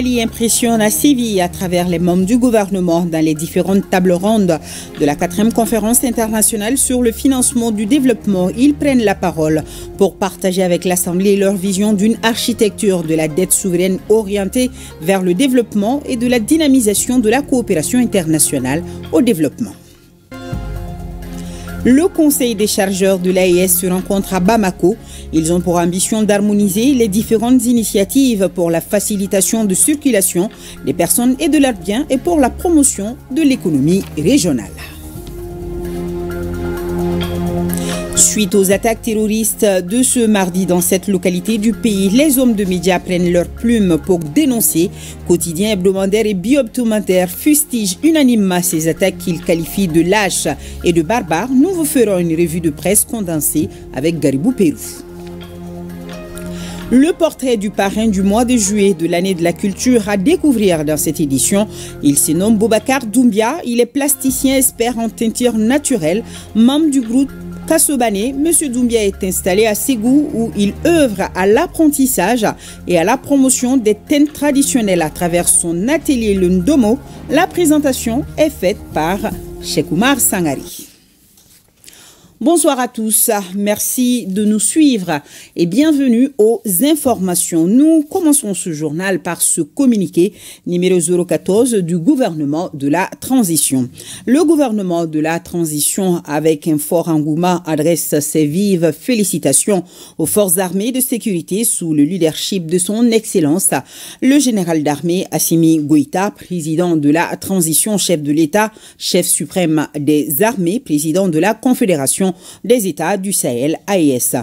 Mali impressionne à Séville à travers les membres du gouvernement dans les différentes tables rondes de la 4e conférence internationale sur le financement du développement. Ils prennent la parole pour partager avec l'Assemblée leur vision d'une architecture de la dette souveraine orientée vers le développement et de la dynamisation de la coopération internationale au développement. Le Conseil des chargeurs de l'AES se rencontre à Bamako. Ils ont pour ambition d'harmoniser les différentes initiatives pour la facilitation de circulation des personnes et de leurs biens et pour la promotion de l'économie régionale. Suite aux attaques terroristes de ce mardi dans cette localité du pays, les hommes de médias prennent leurs plumes pour dénoncer. Quotidiens hebdomadaires et bi-hebdomadaires fustigent unanimement ces attaques qu'ils qualifient de lâches et de barbares. Nous vous ferons une revue de presse condensée avec Garibou Pérou. Le portrait du parrain du mois de juillet de l'année de la culture à découvrir dans cette édition. Il se nomme Boubacar Doumbia. Il est plasticien expert en teinture naturelle, membre du groupe Kassobane. M. Doumbia est installé à Ségou où il œuvre à l'apprentissage et à la promotion des teintes traditionnelles à travers son atelier Le Ndomo. La présentation est faite par Cheikh Oumar Sangari. Bonsoir à tous, merci de nous suivre et bienvenue aux informations. Nous commençons ce journal par ce communiqué numéro 014 du gouvernement de la transition. Le gouvernement de la transition, avec un fort engouement, adresse ses vives félicitations aux forces armées de sécurité sous le leadership de son Excellence, le général d'armée Assimi Goïta, président de la transition, chef de l'État, chef suprême des armées, président de la Confédération des États du Sahel, AES.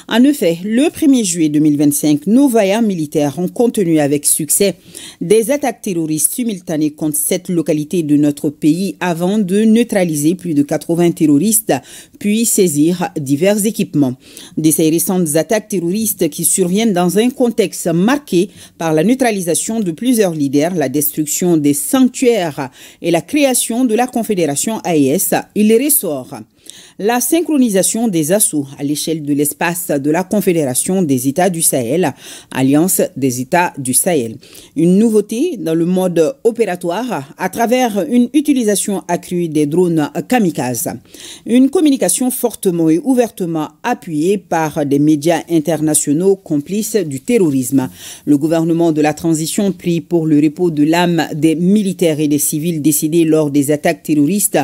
En effet, le 1er juillet 2025, nos vaillants militaires ont contenu avec succès des attaques terroristes simultanées contre 7 localités de notre pays avant de neutraliser plus de 80 terroristes, puis saisir divers équipements. De ces récentes attaques terroristes qui surviennent dans un contexte marqué par la neutralisation de plusieurs leaders, la destruction des sanctuaires et la création de la Confédération AES, il ressort la synchronisation des assauts à l'échelle de l'espace de la Confédération des États du Sahel, Alliance des États du Sahel. Une nouveauté dans le mode opératoire à travers une utilisation accrue des drones kamikazes. Une communication fortement et ouvertement appuyée par des médias internationaux complices du terrorisme. Le gouvernement de la transition prie pour le repos de l'âme des militaires et des civils décédés lors des attaques terroristes,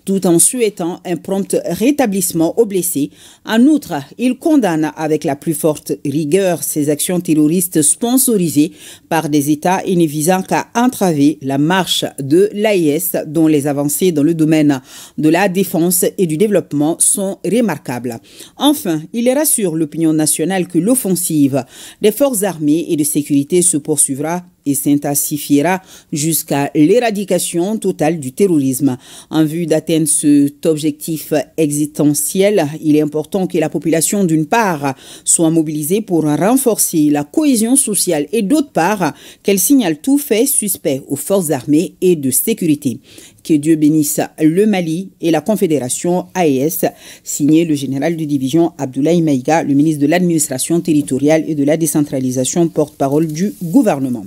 tout en souhaitant un prompt rétablissement aux blessés. En outre, il condamne avec la plus forte rigueur ces actions terroristes sponsorisées par des États et ne visant qu'à entraver la marche de l'AES, dont les avancées dans le domaine de la défense et du développement sont remarquables. Enfin, il rassure l'opinion nationale que l'offensive des forces armées et de sécurité se poursuivra et s'intensifiera jusqu'à l'éradication totale du terrorisme. En vue d'atteindre cet objectif existentiel, il est important que la population, d'une part, soit mobilisée pour renforcer la cohésion sociale et d'autre part, qu'elle signale tout fait suspect aux forces armées et de sécurité. Que Dieu bénisse le Mali et la Confédération AES, signé le général de division Abdoulaye Maïga, le ministre de l'administration territoriale et de la décentralisation, porte-parole du gouvernement.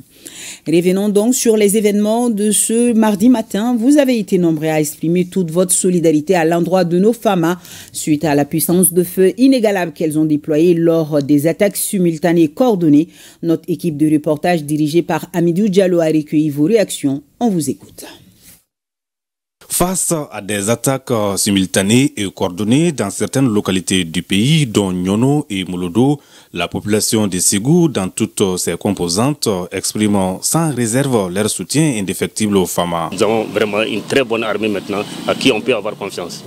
Revenons donc sur les événements de ce mardi matin. Vous avez été nombreux à exprimer toute votre solidarité à l'endroit de nos femmes suite à la puissance de feu inégalable qu'elles ont déployée lors des attaques simultanées coordonnées. Notre équipe de reportage dirigée par Amidou Diallo a recueilli vos réactions. On vous écoute. Face à des attaques simultanées et coordonnées dans certaines localités du pays, dont Nyono et Molodo, la population de Ségou, dans toutes ses composantes, exprime sans réserve leur soutien indéfectible aux femmes. Nous avons vraiment une très bonne armée maintenant à qui on peut avoir confiance.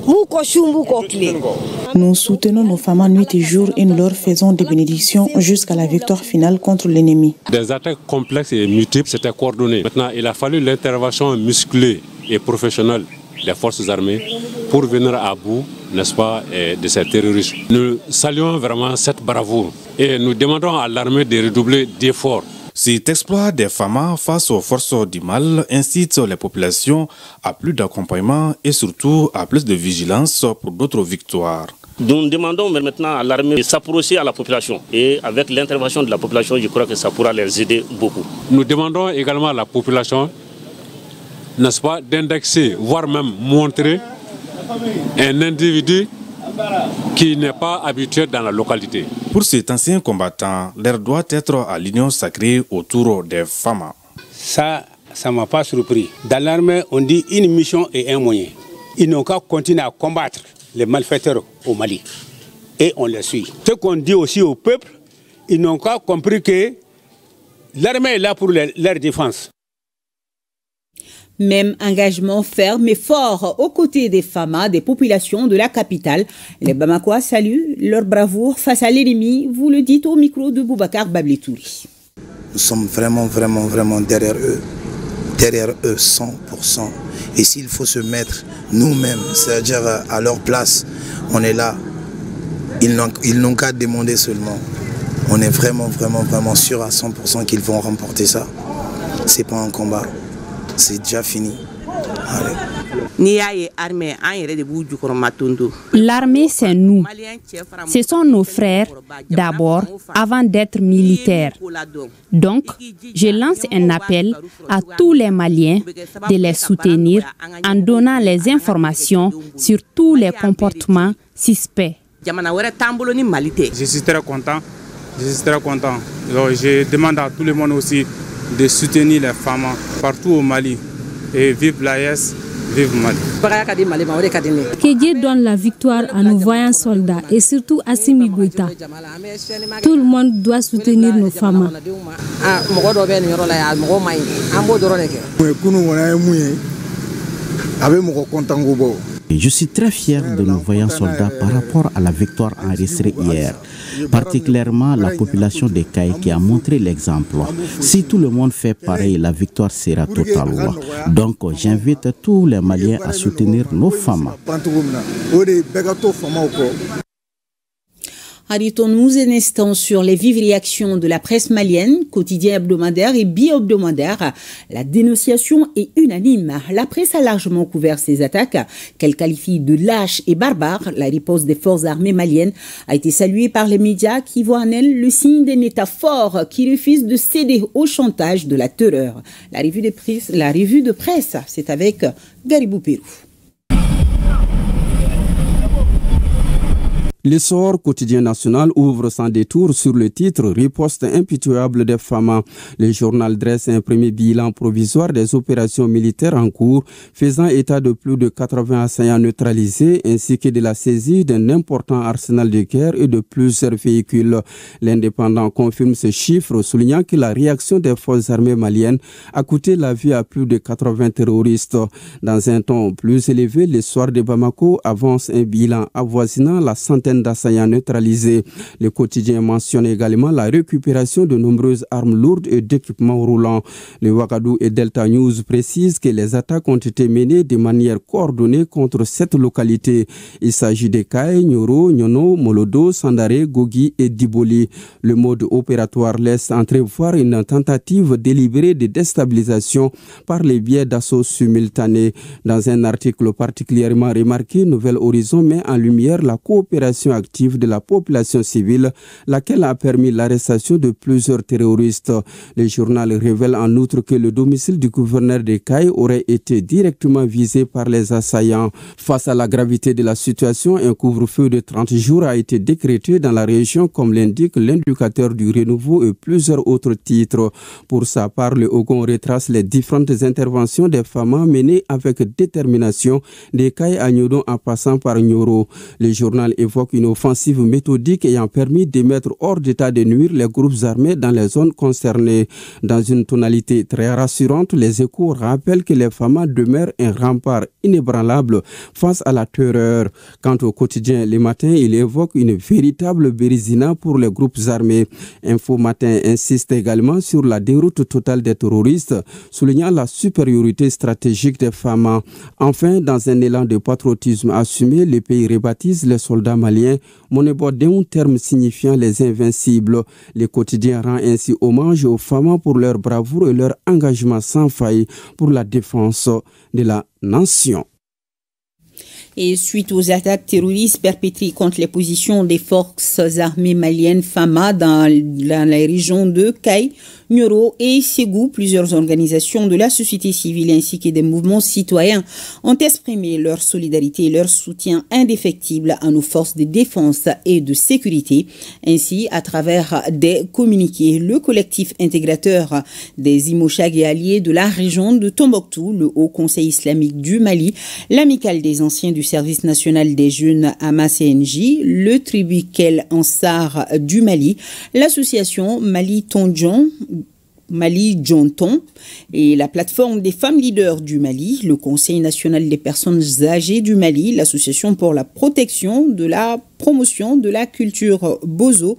Nous soutenons nos femmes nuit et jour et nous leur faisons des bénédictions jusqu'à la victoire finale contre l'ennemi. Des attaques complexes et multiples, c'était coordonné. Maintenant, il a fallu l'intervention musclée et professionnelle des forces armées pour venir à bout, n'est-ce pas, de ces terroristes. Nous saluons vraiment cette bravoure et nous demandons à l'armée de redoubler d'efforts. Cet exploit des femmes face aux forces du mal incite les populations à plus d'accompagnement et surtout à plus de vigilance pour d'autres victoires. Nous demandons maintenant à l'armée de s'approcher à la population. Et avec l'intervention de la population, je crois que ça pourra les aider beaucoup. Nous demandons également à la population, n'est-ce pas, d'indexer, voire même montrer un individu qui n'est pas habitué dans la localité. Pour cet ancien combattant, l'air doit être à l'union sacrée autour des femmes. Ça ne m'a pas surpris. Dans l'armée, on dit une mission et un moyen. Ils n'ont qu'à continuer à combattre les malfaiteurs au Mali. Et on les suit. Ce qu'on dit aussi au peuple, ils n'ont qu'à compris que l'armée est là pour leur défense. Même engagement ferme et fort aux côtés des FAMA, des populations de la capitale. Les Bamakois saluent leur bravoure face à l'ennemi. Vous le dites au micro de Boubacar Babletouri. Nous sommes vraiment derrière eux 100%. Et s'il faut se mettre nous-mêmes, c'est-à-dire à leur place, on est là. Ils n'ont qu'à demander seulement. On est vraiment sûr à 100% qu'ils vont remporter ça. C'est pas un combat, c'est déjà fini. Allez. L'armée, c'est nous. Ce sont nos frères, d'abord, avant d'être militaires. Donc, je lance un appel à tous les Maliens de les soutenir en donnant les informations sur tous les comportements suspects. Je suis très content. Alors, je demande à tout le monde aussi de soutenir les femmes partout au Mali. Et vive l'AES, vive Mali. Que Dieu donne la victoire à nos voyants soldats et surtout à Assimi Goïta. Tout le monde doit soutenir nos femmes. Je suis très fier de nos voyants soldats par rapport à la victoire enregistrée hier, particulièrement la population des Cailles qui a montré l'exemple. Si tout le monde fait pareil, la victoire sera totale. Donc j'invite tous les Maliens à soutenir nos femmes. Arrêtons-nous un instant sur les vives réactions de la presse malienne, quotidien hebdomadaire et bi-hebdomadaire. La dénonciation est unanime. La presse a largement couvert ces attaques, qu'elle qualifie de lâches et barbares. La riposte des forces armées maliennes a été saluée par les médias qui voient en elle le signe d'un État fort qui refuse de céder au chantage de la terreur. La revue de presse, c'est avec Garibou Pérou. L'essor quotidien national ouvre sans détour sur le titre « Riposte impitoyable des FAMA ». Le journal dresse un premier bilan provisoire des opérations militaires en cours, faisant état de plus de 80 assaillants neutralisés ainsi que de la saisie d'un important arsenal de guerre et de plusieurs véhicules. L'Indépendant confirme ce chiffre, soulignant que la réaction des forces armées maliennes a coûté la vie à plus de 80 terroristes. Dans un ton plus élevé, le soir de Bamako avance un bilan avoisinant la centaine d'assaillants neutralisés. Le quotidien mentionne également la récupération de nombreuses armes lourdes et d'équipements roulants. Le Ouagadougou et Delta News précisent que les attaques ont été menées de manière coordonnée contre 7 localités. Il s'agit de Kaye, Nyoro, Nyono, Molodo, Sandare, Gogi et Diboli. Le mode opératoire laisse entrevoir une tentative délibérée de déstabilisation par les biais d'assauts simultanés. Dans un article particulièrement remarqué, Nouvel Horizon met en lumière la coopération active de la population civile, laquelle a permis l'arrestation de plusieurs terroristes. Le journal révèle en outre que le domicile du gouverneur de Caille aurait été directement visé par les assaillants. Face à la gravité de la situation, un couvre-feu de 30 jours a été décrété dans la région, comme l'indique l'indicateur du renouveau et plusieurs autres titres. Pour sa part, le Ogon retrace les différentes interventions des FAMA menées avec détermination des Caille à Nyodon en passant par Nyoro. Le journal évoque une offensive méthodique ayant permis de mettre hors d'état de nuire les groupes armés dans les zones concernées. Dans une tonalité très rassurante, les Échos rappellent que les FAMA demeurent un rempart inébranlable face à la terreur. Quant au quotidien Les Matins, il évoque une véritable bérésina pour les groupes armés. Info Matin insiste également sur la déroute totale des terroristes, soulignant la supériorité stratégique des FAMA. Enfin, dans un élan de patriotisme assumé, le pays rebaptise les soldats maliens Monebo d'un terme signifiant les invincibles. Le quotidien rend ainsi hommage aux femmes pour leur bravoure et leur engagement sans faille pour la défense de la nation. Et suite aux attaques terroristes perpétrées contre les positions des forces armées maliennes FAMA dans la région de Kay, Nioro et Ségou, plusieurs organisations de la société civile ainsi que des mouvements citoyens ont exprimé leur solidarité et leur soutien indéfectible à nos forces de défense et de sécurité. Ainsi, à travers des communiqués, le collectif intégrateur des Imochag et alliés de la région de Tombouctou, le Haut Conseil islamique du Mali, l'Amicale des anciens du Service national des jeunes AMA-CNJ, le Tribukel Ansar du Mali, l'association Mali Jonton et la plateforme des femmes leaders du Mali, le Conseil national des personnes âgées du Mali, l'association pour la protection de la promotion de la culture Bozo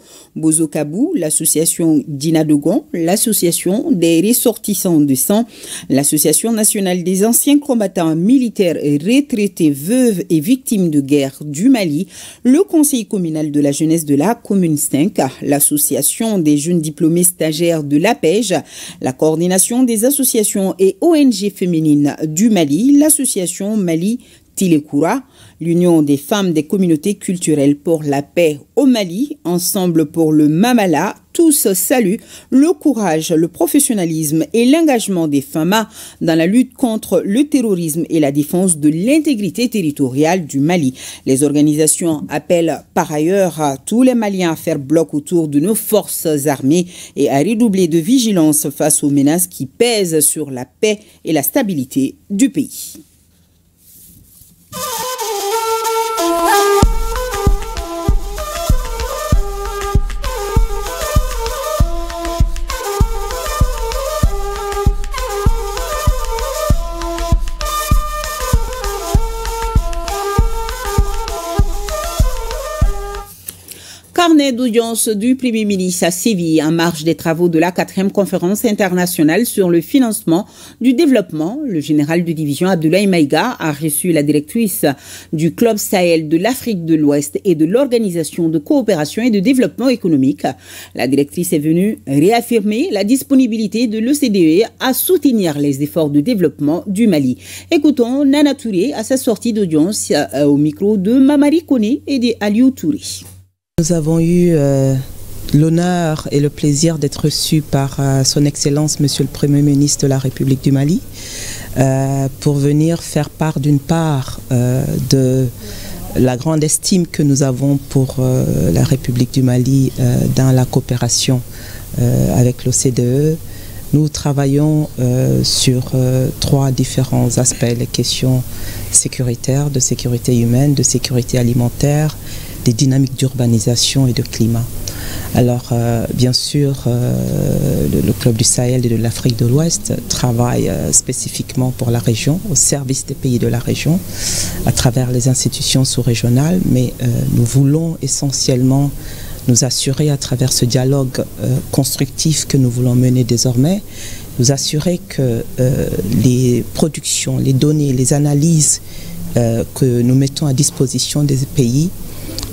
Kabou, l'association Dina Dogon, l'association des ressortissants de sang, l'association nationale des anciens combattants militaires et retraités veuves et victimes de guerre du Mali, le conseil communal de la jeunesse de la commune 5, l'association des jeunes diplômés stagiaires de l'APEJ, la coordination des associations et ONG féminines du Mali, l'association Mali Tilekoura, l'Union des femmes des communautés culturelles pour la paix au Mali, Ensemble pour le Mamala, tous saluent le courage, le professionnalisme et l'engagement des FAMA dans la lutte contre le terrorisme et la défense de l'intégrité territoriale du Mali. Les organisations appellent par ailleurs à tous les Maliens à faire bloc autour de nos forces armées et à redoubler de vigilance face aux menaces qui pèsent sur la paix et la stabilité du pays. Carnet d'audience du Premier ministre à Séville en marge des travaux de la 4e conférence internationale sur le financement du développement. Le général de division Abdoulaye Maïga a reçu la directrice du Club Sahel de l'Afrique de l'Ouest et de l'Organisation de coopération et de développement économique. La directrice est venue réaffirmer la disponibilité de l'OCDE à soutenir les efforts de développement du Mali. Écoutons Nana Touré à sa sortie d'audience au micro de Mamari Kone et de Aliou Touré. Nous avons eu l'honneur et le plaisir d'être reçus par son Excellence, Monsieur le Premier ministre de la République du Mali, pour venir faire part d'une part de la grande estime que nous avons pour la République du Mali dans la coopération avec l'OCDE. Nous travaillons sur 3 différents aspects, les questions sécuritaires, de sécurité humaine, de sécurité alimentaire, des dynamiques d'urbanisation et de climat. Alors, bien sûr, le Club du Sahel et de l'Afrique de l'Ouest travaille spécifiquement pour la région, au service des pays de la région, à travers les institutions sous-régionales, mais nous voulons essentiellement nous assurer à travers ce dialogue constructif que nous voulons mener désormais, nous assurer que les productions, les données, les analyses que nous mettons à disposition des pays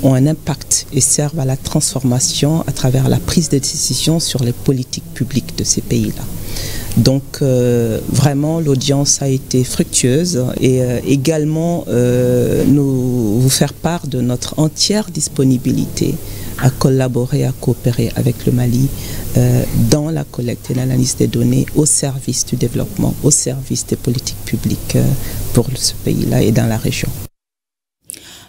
ont un impact et servent à la transformation à travers la prise de décision sur les politiques publiques de ces pays-là. Donc vraiment l'audience a été fructueuse et également nous vous faire part de notre entière disponibilité à collaborer, à coopérer avec le Mali dans la collecte et l'analyse des données au service du développement, au service des politiques publiques pour ce pays-là et dans la région.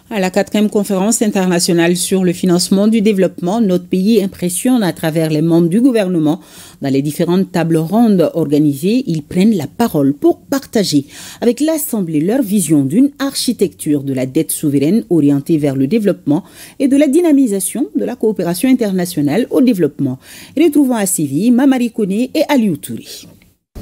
À la 4e conférence internationale sur le financement du développement, notre pays impressionne à travers les membres du gouvernement. Dans les différentes tables rondes organisées, ils prennent la parole pour partager avec l'Assemblée leur vision d'une architecture de la dette souveraine orientée vers le développement et de la dynamisation de la coopération internationale au développement. Retrouvons à Séville Mamari Kone et Aliou Touré.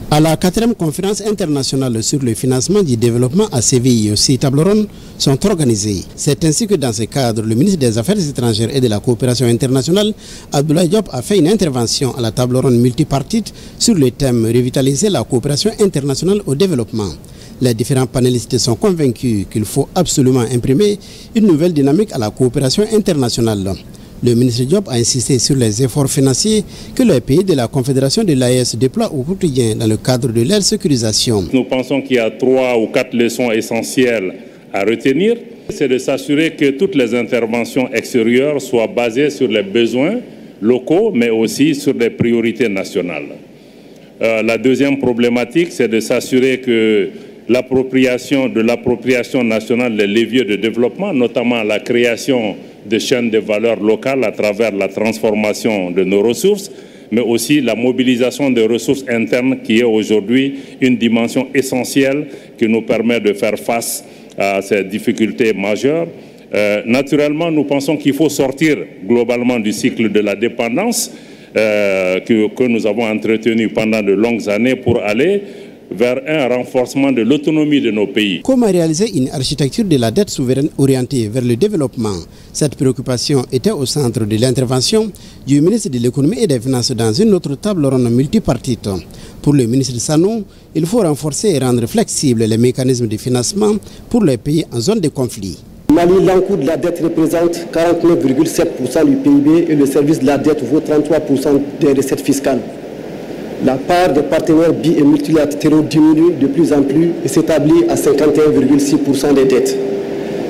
À la 4e conférence internationale sur le financement du développement à Séville, 6 tables rondes sont organisées. C'est ainsi que dans ce cadre, le ministre des Affaires étrangères et de la coopération internationale, Abdoulaye Diop, a fait une intervention à la table ronde multipartite sur le thème « Revitaliser la coopération internationale au développement ». Les différents panélistes sont convaincus qu'il faut absolument imprimer une nouvelle dynamique à la coopération internationale. Le ministre Diop a insisté sur les efforts financiers que les pays de la Confédération de l'AES déploient au quotidien dans le cadre de leur sécurisation. Nous pensons qu'il y a 3 ou 4 leçons essentielles à retenir, c'est de s'assurer que toutes les interventions extérieures soient basées sur les besoins locaux, mais aussi sur les priorités nationales. La deuxième problématique, c'est de s'assurer que l'appropriation nationale des leviers de développement, notamment la création de chaînes de valeur locales à travers la transformation de nos ressources, mais aussi la mobilisation des ressources internes qui est aujourd'hui une dimension essentielle qui nous permet de faire face à ces difficultés majeures. Naturellement, nous pensons qu'il faut sortir globalement du cycle de la dépendance que nous avons entretenu pendant de longues années pour aller vers un renforcement de l'autonomie de nos pays. Comment réaliser une architecture de la dette souveraine orientée vers le développement? Cette préoccupation était au centre de l'intervention du ministre de l'économie et des finances dans une autre table ronde multipartite. Pour le ministre Sanou, il faut renforcer et rendre flexibles les mécanismes de financement pour les pays en zone de conflit. Au Mali, l'encours de la dette représente 49,7% du PIB et le service de la dette vaut 33% des recettes fiscales. La part des partenaires bi- et multilatéraux diminue de plus en plus et s'établit à 51,6% des dettes.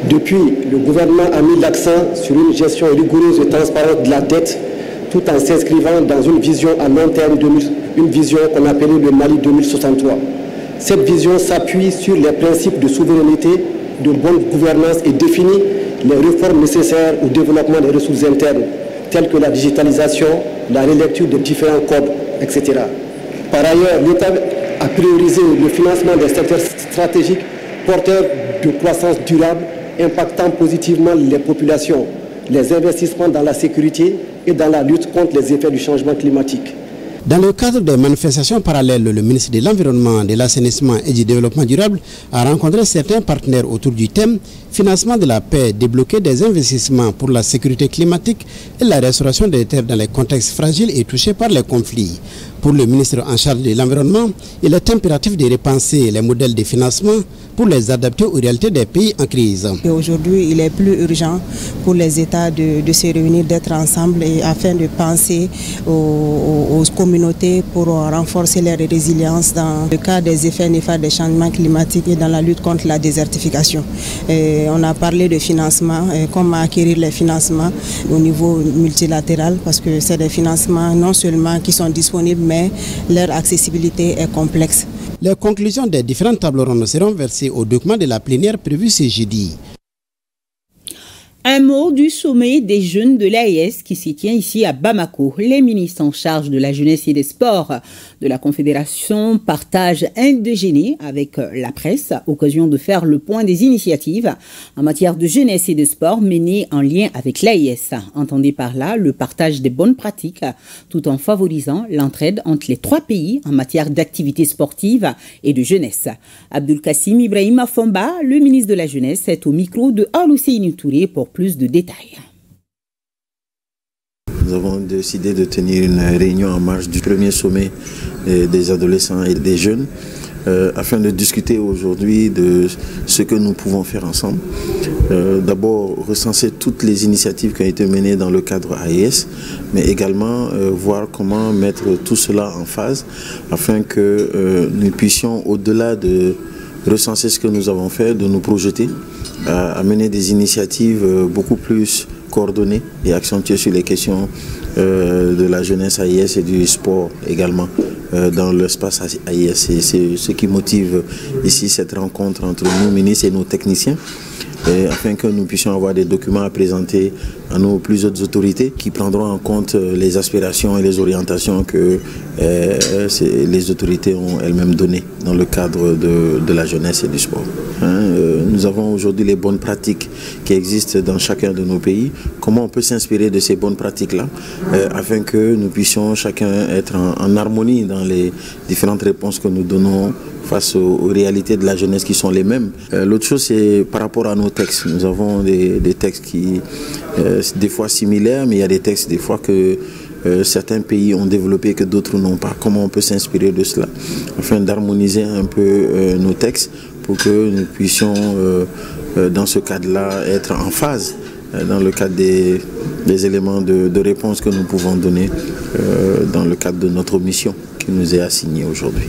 Depuis, le gouvernement a mis l'accent sur une gestion rigoureuse et transparente de la dette tout en s'inscrivant dans une vision à long terme, une vision qu'on appelait le Mali 2063. Cette vision s'appuie sur les principes de souveraineté, de bonne gouvernance et définit les réformes nécessaires au développement des ressources internes, telles que la digitalisation, la relecture des différents codes, etc. Par ailleurs, l'État a priorisé le financement des secteurs stratégiques porteurs de croissance durable, impactant positivement les populations, les investissements dans la sécurité et dans la lutte contre les effets du changement climatique. Dans le cadre des manifestations parallèles, le ministre de l'Environnement, de l'Assainissement et du Développement durable a rencontré certains partenaires autour du thème financement de la paix, débloquer des investissements pour la sécurité climatique et la restauration des terres dans les contextes fragiles et touchés par les conflits. Pour le ministre en charge de l'Environnement, il est impératif de repenser les modèles de financement pour les adapter aux réalités des pays en crise. Aujourd'hui, il est plus urgent pour les États de se réunir, d'être ensemble et afin de penser aux communautés pour renforcer leur résilience dans le cas des effets néfastes des changements climatiques et dans la lutte contre la désertification. On a parlé de financement, comment acquérir les financements au niveau multilatéral parce que c'est des financements non seulement qui sont disponibles mais leur accessibilité est complexe. Les conclusions des différentes tables rondes seront versées au document de la plénière prévue ce jeudi. Un mot du sommet des jeunes de l'AES qui s'y tient ici à Bamako. Les ministres en charge de la jeunesse et des sports de la Confédération partagent un déjeuner avec la presse, occasion de faire le point des initiatives en matière de jeunesse et de sport menées en lien avec l'AES. Entendez par là le partage des bonnes pratiques tout en favorisant l'entraide entre les trois pays en matière d'activités sportives et de jeunesse. Abdul Kassim Ibrahim Afomba, le ministre de la Jeunesse, est au micro de Alousseini Touré pour plus de détails. Nous avons décidé de tenir une réunion en marge du premier sommet des adolescents et des jeunes afin de discuter aujourd'hui de ce que nous pouvons faire ensemble. D'abord, recenser toutes les initiatives qui ont été menées dans le cadre AES, mais également voir comment mettre tout cela en phase afin que nous puissions, au-delà de recenser ce que nous avons fait, de nous projeter à mener des initiatives beaucoup plus coordonnées et accentuées sur les questions de la jeunesse AIS et du sport également dans l'espace AIS. Et c'est ce qui motive ici cette rencontre entre nous, ministres et nos techniciens, afin que nous puissions avoir des documents à présenter à nos plus hautes autorités qui prendront en compte les aspirations et les orientations que les autorités ont elles-mêmes données dans le cadre de la jeunesse et du sport. Nous avons aujourd'hui les bonnes pratiques qui existent dans chacun de nos pays. Comment on peut s'inspirer de ces bonnes pratiques-là afin que nous puissions chacun être en harmonie dans les différentes réponses que nous donnons face aux réalités de la jeunesse qui sont les mêmes. L'autre chose, c'est par rapport à nos textes. Nous avons des textes qui, des fois similaires, mais il y a des textes des fois que certains pays ont développé que d'autres n'ont pas. Comment on peut s'inspirer de cela afin d'harmoniser un peu nos textes pour que nous puissions, dans ce cadre-là, être en phase dans le cadre des éléments de réponse que nous pouvons donner dans le cadre de notre mission qui nous est assignée aujourd'hui.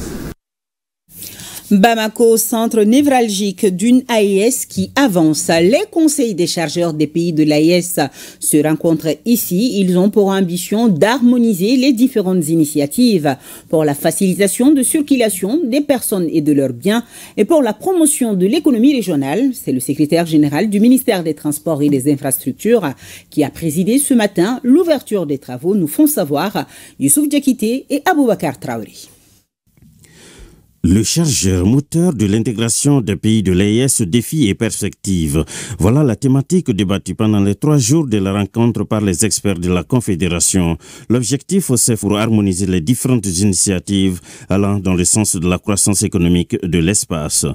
Bamako, centre névralgique d'une AES qui avance. Les conseils des chargeurs des pays de l'AES se rencontrent ici. Ils ont pour ambition d'harmoniser les différentes initiatives pour la facilitation de circulation des personnes et de leurs biens et pour la promotion de l'économie régionale. C'est le secrétaire général du ministère des Transports et des Infrastructures qui a présidé ce matin l'ouverture des travaux, nous font savoir Youssouf Diakité et Aboubakar Traoré. Le chargeur moteur de l'intégration des pays de l'AES, défis et perspectives. Voilà la thématique débattue pendant les 3 jours de la rencontre par les experts de la Confédération. L'objectif, c'est pour harmoniser les différentes initiatives allant dans le sens de la croissance économique de l'espace.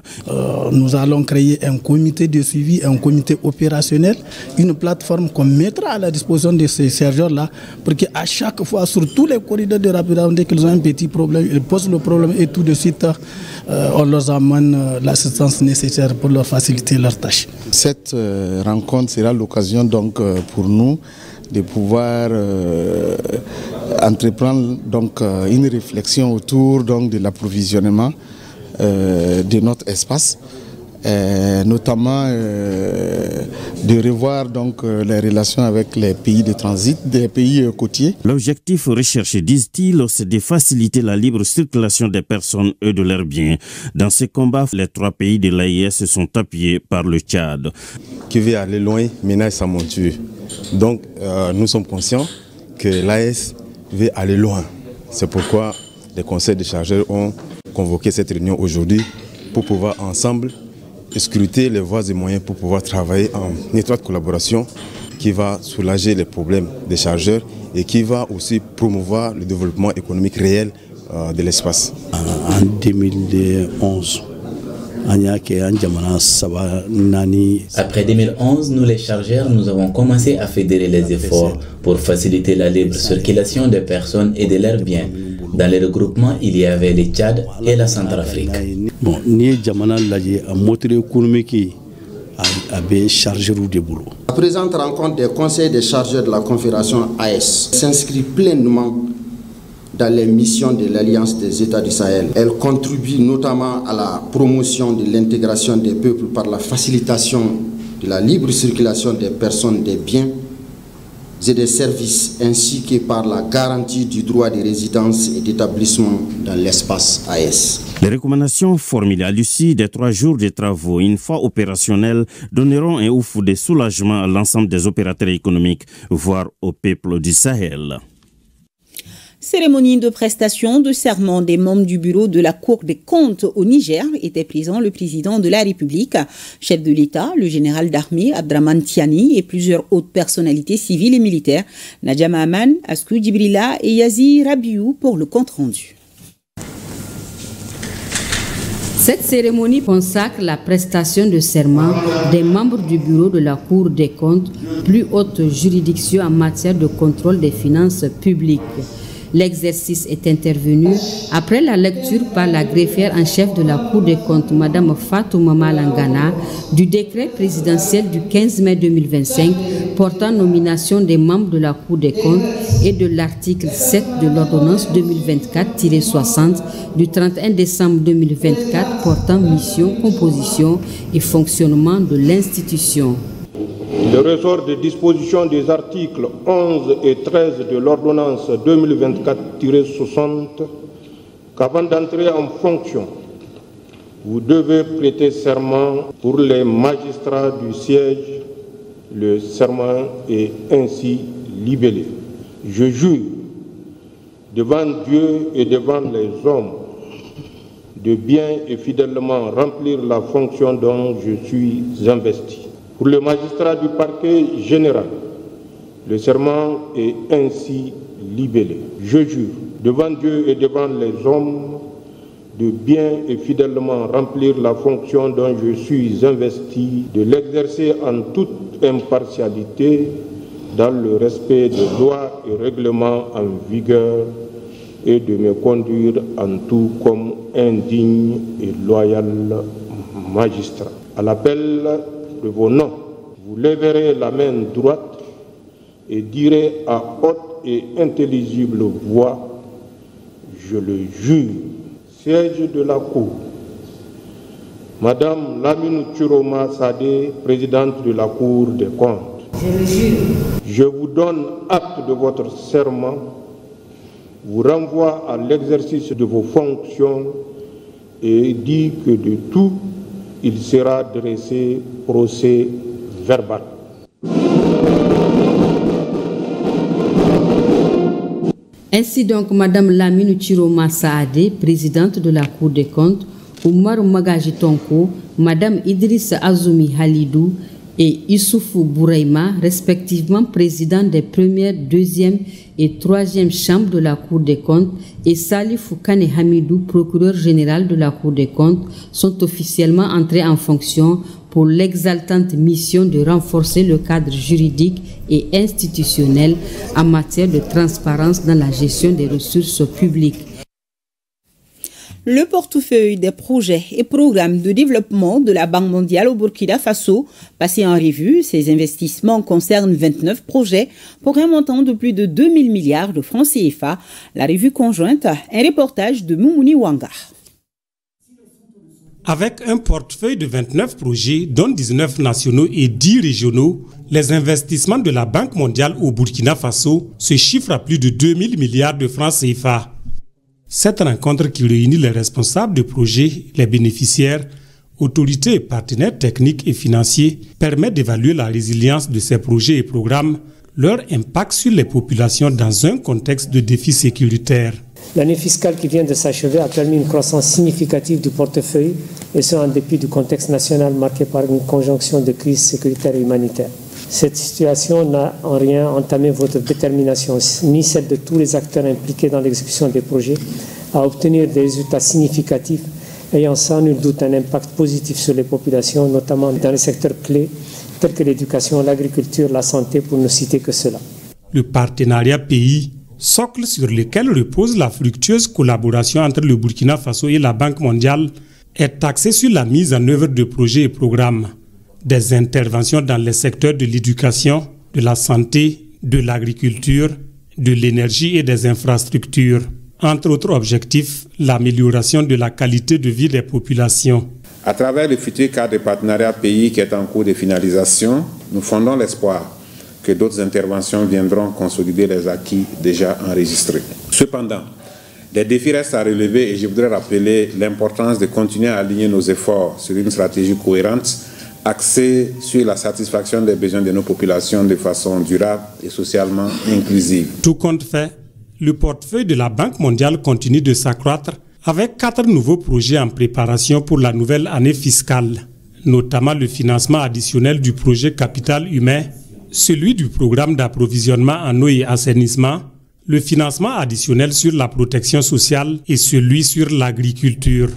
Nous allons créer un comité de suivi, un comité opérationnel, une plateforme qu'on mettra à la disposition de ces chargeurs-là pour qu'à chaque fois, sur tous les corridors de rapidité, dès qu'ils ont un petit problème, ils posent le problème et tout de suite, on leur amène l'assistance nécessaire pour leur faciliter leurs tâches. Cette rencontre sera l'occasion donc pour nous de pouvoir entreprendre donc une réflexion autour donc de l'approvisionnement de notre espace. Notamment de revoir donc les relations avec les pays de transit, des pays côtiers. L'objectif recherché, disent-ils, c'est de faciliter la libre circulation des personnes et de leurs biens. Dans ce combat, les 3 pays de l'AES sont appuyés par le Tchad. Qui veut aller loin ménage sa monture. Donc nous sommes conscients que l'AES veut aller loin. C'est pourquoi les conseils de chargeurs ont convoqué cette réunion aujourd'hui pour pouvoir ensemble scruter les voies et moyens pour pouvoir travailler en étroite collaboration qui va soulager les problèmes des chargeurs et qui va aussi promouvoir le développement économique réel de l'espace. En 2011, après 2011, nous les chargeurs, nous avons commencé à fédérer les efforts pour faciliter la libre circulation des personnes et de leurs biens. Dans les regroupements, il y avait le Tchad et la Centrafrique. La présente rencontre des conseils des chargeurs de la Confédération AES s'inscrit pleinement dans les missions de l'Alliance des États du Sahel. Elle contribue notamment à la promotion de l'intégration des peuples par la facilitation de la libre circulation des personnes, des biens et des services, ainsi que par la garantie du droit de résidence et d'établissement dans l'espace AES. Les recommandations formulées à l'issue des 3 jours de travaux, une fois opérationnelles, donneront un ouf de soulagement à l'ensemble des opérateurs économiques, voire au peuple du Sahel. Cérémonie de prestation de serment des membres du bureau de la Cour des comptes au Niger était présent le président de la République, chef de l'État, le général d'armée Abdraman Tiani et plusieurs autres personnalités civiles et militaires, Nadia Mahaman, Askou Djibrila et Yazi Rabiou pour le compte-rendu. Cette cérémonie consacre la prestation de serment des membres du bureau de la Cour des comptes, plus haute juridiction en matière de contrôle des finances publiques. L'exercice est intervenu après la lecture par la greffière en chef de la Cour des comptes, Mme Fatou Mama Langana, du décret présidentiel du 15 mai 2025 portant nomination des membres de la Cour des comptes et de l'article 7 de l'ordonnance 2024-60 du 31 décembre 2024 portant mission, composition et fonctionnement de l'institution. Le ressort des dispositions des articles 11 et 13 de l'ordonnance 2024-60 qu'avant d'entrer en fonction, vous devez prêter serment pour les magistrats du siège. Le serment est ainsi libellé. Je jure devant Dieu et devant les hommes de bien et fidèlement remplir la fonction dont je suis investi. Pour le magistrat du parquet général, le serment est ainsi libellé. Je jure devant Dieu et devant les hommes de bien et fidèlement remplir la fonction dont je suis investi, de l'exercer en toute impartialité dans le respect des lois et règlements en vigueur et de me conduire en tout comme un digne et loyal magistrat. À l'appel de vos noms, vous lèverez la main droite et direz à haute et intelligible voix, je le jure, siège de la Cour, Madame Lamine Chiroma Sadé, présidente de la Cour des comptes. Je vous donne acte de votre serment, vous renvoie à l'exercice de vos fonctions et dit que de tout, il sera dressé procès verbal. Ainsi donc, Madame Lamine Chiroma Saadé, présidente de la Cour des comptes, Oumar Magaji Tonko, Madame Idriss Azoumi Halidou et Issoufou Bouraïma, respectivement présidents des premières, deuxième et troisième chambres de la Cour des comptes, et Salifou Kane Hamidou, procureur général de la Cour des comptes, sont officiellement entrés en fonction pour l'exaltante mission de renforcer le cadre juridique et institutionnel en matière de transparence dans la gestion des ressources publiques. Le portefeuille des projets et programmes de développement de la Banque mondiale au Burkina Faso, passé en revue, ces investissements concernent 29 projets pour un montant de plus de 2000 milliards de francs CFA. La revue conjointe, un reportage de Moumouni Wanga. Avec un portefeuille de 29 projets, dont 19 nationaux et 10 régionaux, les investissements de la Banque mondiale au Burkina Faso se chiffrent à plus de 2000 milliards de francs CFA. Cette rencontre qui réunit les responsables de projets, les bénéficiaires, autorités et partenaires techniques et financiers permet d'évaluer la résilience de ces projets et programmes, leur impact sur les populations dans un contexte de défis sécuritaires. L'année fiscale qui vient de s'achever a permis une croissance significative du portefeuille, et ce en dépit du contexte national marqué par une conjonction de crises sécuritaires et humanitaires. Cette situation n'a en rien entamé votre détermination, ni celle de tous les acteurs impliqués dans l'exécution des projets, à obtenir des résultats significatifs, ayant sans nul doute un impact positif sur les populations, notamment dans les secteurs clés tels que l'éducation, l'agriculture, la santé, pour ne citer que cela. Le partenariat pays, socle sur lequel repose la fructueuse collaboration entre le Burkina Faso et la Banque mondiale, est axé sur la mise en œuvre de projets et programmes. Des interventions dans les secteurs de l'éducation, de la santé, de l'agriculture, de l'énergie et des infrastructures. Entre autres objectifs, l'amélioration de la qualité de vie des populations. À travers le futur cadre de partenariat pays qui est en cours de finalisation, nous fondons l'espoir que d'autres interventions viendront consolider les acquis déjà enregistrés. Cependant, des défis restent à relever et je voudrais rappeler l'importance de continuer à aligner nos efforts sur une stratégie cohérente axée sur la satisfaction des besoins de nos populations de façon durable et socialement inclusive. Tout compte fait, le portefeuille de la Banque mondiale continue de s'accroître avec 4 nouveaux projets en préparation pour la nouvelle année fiscale, notamment le financement additionnel du projet Capital Humain, celui du programme d'approvisionnement en eau et assainissement, le financement additionnel sur la protection sociale et celui sur l'agriculture.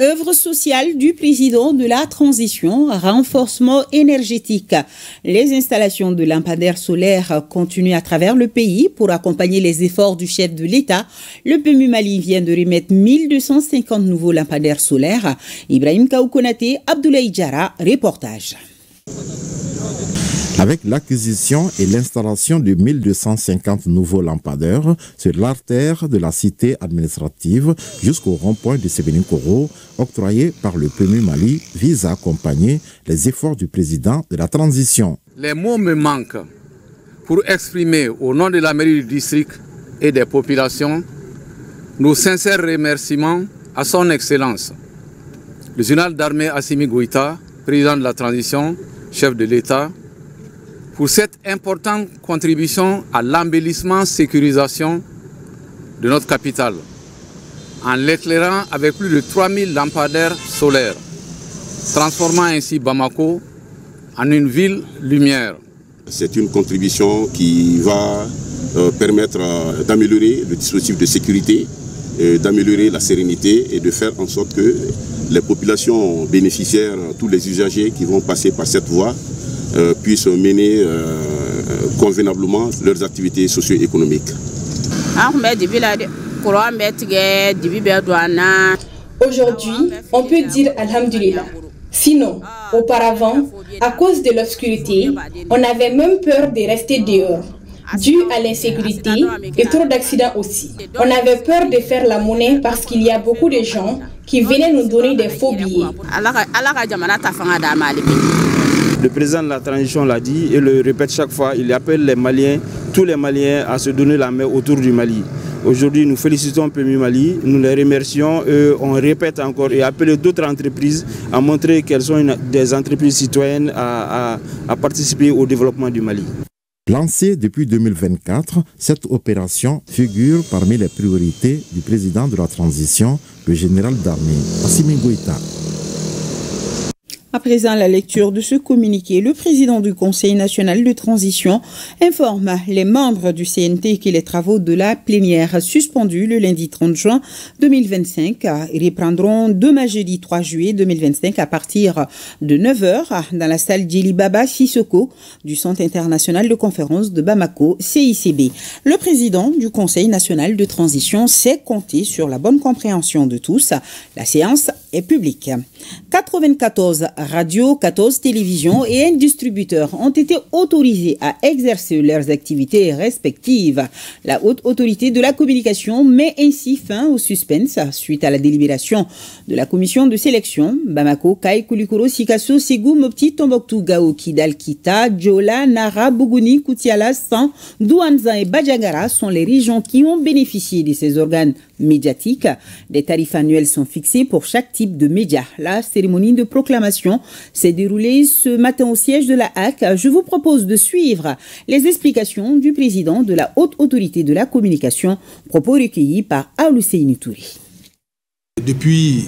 Œuvre sociale du président de la transition, renforcement énergétique. Les installations de lampadaires solaires continuent à travers le pays pour accompagner les efforts du chef de l'État. Le PMU Mali vient de remettre 1250 nouveaux lampadaires solaires. Ibrahim Kaoukonate, Abdoulaye Diara, reportage. Avec l'acquisition et l'installation de 1250 nouveaux lampadaires sur l'artère de la cité administrative jusqu'au rond-point de Sébenin-Koro, octroyé par le PMU Mali, vise à accompagner les efforts du président de la transition. Les mots me manquent pour exprimer au nom de la mairie du district et des populations nos sincères remerciements à son Excellence, le général d'armée Assimi Goïta, président de la transition, chef de l'État, pour cette importante contribution à l'embellissement sécurisation de notre capitale, en l'éclairant avec plus de 3000 lampadaires solaires, transformant ainsi Bamako en une ville lumière. C'est une contribution qui va permettre d'améliorer le dispositif de sécurité, d'améliorer la sérénité et de faire en sorte que les populations bénéficiaires, tous les usagers qui vont passer par cette voie, puissent mener convenablement leurs activités socio-économiques. Aujourd'hui, on peut dire Alhamdulillah. Sinon, auparavant, à cause de l'obscurité, on avait même peur de rester dehors, dû à l'insécurité et trop d'accidents aussi. On avait peur de faire la monnaie parce qu'il y a beaucoup de gens qui venaient nous donner des faux billets. Le président de la transition l'a dit et le répète chaque fois, il appelle les Maliens, tous les Maliens à se donner la main autour du Mali. Aujourd'hui, nous félicitons le Premier Mali, nous les remercions et on répète encore et appelle d'autres entreprises à montrer qu'elles sont des entreprises citoyennes à participer au développement du Mali. Lancée depuis 2024, cette opération figure parmi les priorités du président de la transition, le général d'armée, Assimi Goïta. À présent, la lecture de ce communiqué, le président du Conseil national de transition informe les membres du CNT que les travaux de la plénière suspendus le lundi 30 juin 2025 reprendront demain jeudi 3 juillet 2025 à partir de 9h dans la salle Djeli Baba Sissoko du Centre international de conférence de Bamako, CICB. Le président du Conseil national de transition sait compter sur la bonne compréhension de tous. La séance est publique. 94 radios, 14 télévisions et un distributeur ont été autorisés à exercer leurs activités respectives. La haute autorité de la communication met ainsi fin au suspense suite à la délibération de la commission de sélection. Bamako, Kai, Koulikoro, Sikasso, Ségou, Mopti, Tombouctou, Gao, Kidal, Kita, Djola, Nara, Bougouni, Koutiala, San, Douanzan et Badjagara sont les régions qui ont bénéficié de ces organes médiatiques. Des tarifs annuels sont fixés pour chaque type de média. La cérémonie de proclamation s'est déroulée ce matin au siège de la HAC. Je vous propose de suivre les explications du président de la haute autorité de la communication, propos recueillis par Aoulusseini Touré. Depuis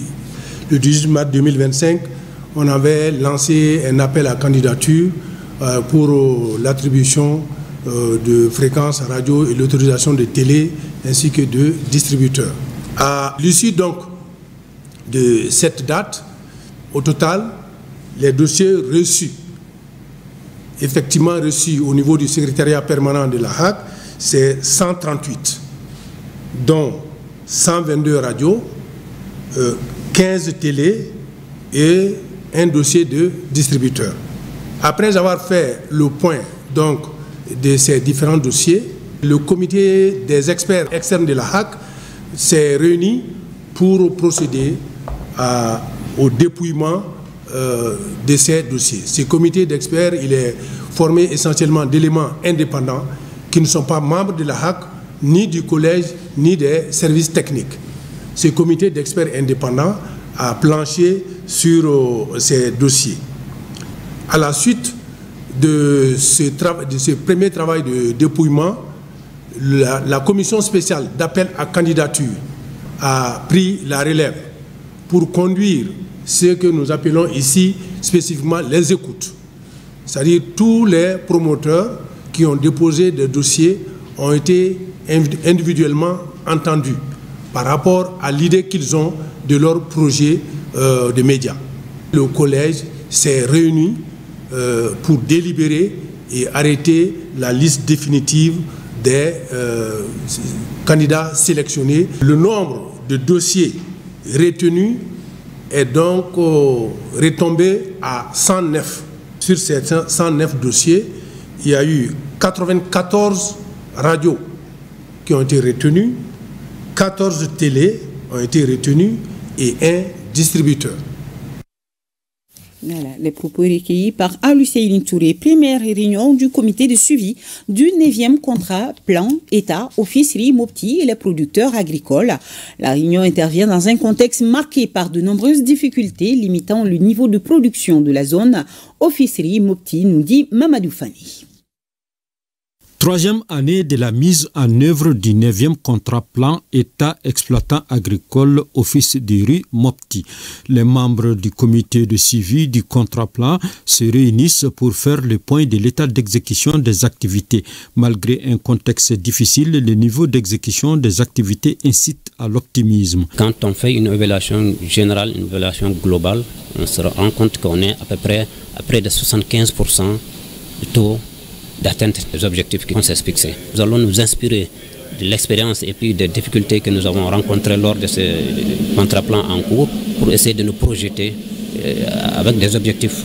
le 18 mars 2025, on avait lancé un appel à candidature pour l'attribution de fréquences radio et l'autorisation de télé ainsi que de distributeurs. À l'issue donc de cette date, au total, les dossiers reçus, effectivement reçus au niveau du secrétariat permanent de la HAC, c'est 138, dont 122 radios, 15 télés et un dossier de distributeur. Après avoir fait le point donc, de ces différents dossiers, le comité des experts externes de la HAC s'est réuni pour procéder au dépouillement de ces dossiers. Ce comité d'experts, il est formé essentiellement d'éléments indépendants qui ne sont pas membres de la HAC, ni du collège, ni des services techniques. Ce comité d'experts indépendants a planché sur ces dossiers. À la suite de ce premier travail de dépouillement, la commission spéciale d'appel à candidature a pris la relève pour conduire ce que nous appelons ici spécifiquement les écoutes. C'est-à-dire tous les promoteurs qui ont déposé des dossiers ont été individuellement entendus par rapport à l'idée qu'ils ont de leur projet de médias. Le collège s'est réuni pour délibérer et arrêter la liste définitive des candidats sélectionnés. Le nombre de dossiers retenus est donc retombé à 109. Sur ces 109 dossiers, il y a eu 94 radios qui ont été retenues, 14 télés ont été retenues et un distributeur. Voilà, les propos recueillis par Aoulusseini Touré. Première réunion du comité de suivi du 9e contrat plan État, Officerie, Mopti et les producteurs agricoles. La réunion intervient dans un contexte marqué par de nombreuses difficultés limitant le niveau de production de la zone Officerie, Mopti, nous dit Mamadou Fani. Troisième année de la mise en œuvre du 9e contrat plan État exploitant agricole Office du riz Mopti. Les membres du comité de suivi du contrat plan se réunissent pour faire le point de l'état d'exécution des activités. Malgré un contexte difficile, le niveau d'exécution des activités incite à l'optimisme. Quand on fait une évaluation générale, une évaluation globale, on se rend compte qu'on est à peu près à près de 75% du taux d'atteinte des objectifs qu'on s'est fixés. Nous allons nous inspirer l'expérience et puis des difficultés que nous avons rencontrées lors de ce contrat-plan en cours pour essayer de nous projeter avec des objectifs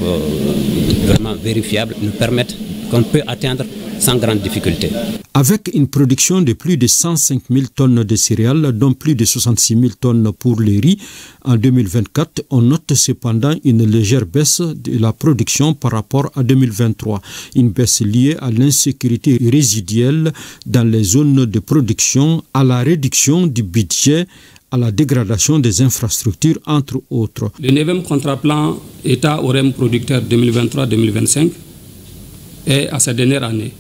vraiment vérifiables, nous permettent qu'on peut atteindre sans grande difficulté. Avec une production de plus de 105 000 tonnes de céréales, dont plus de 66 000 tonnes pour le riz en 2024, on note cependant une légère baisse de la production par rapport à 2023. Une baisse liée à l'insécurité résiduelle dans les zones de production, à la réduction du budget, à la dégradation des infrastructures, entre autres. Le 9e contrat-plan État OREM producteur 2023-2025 est à sa dernière année.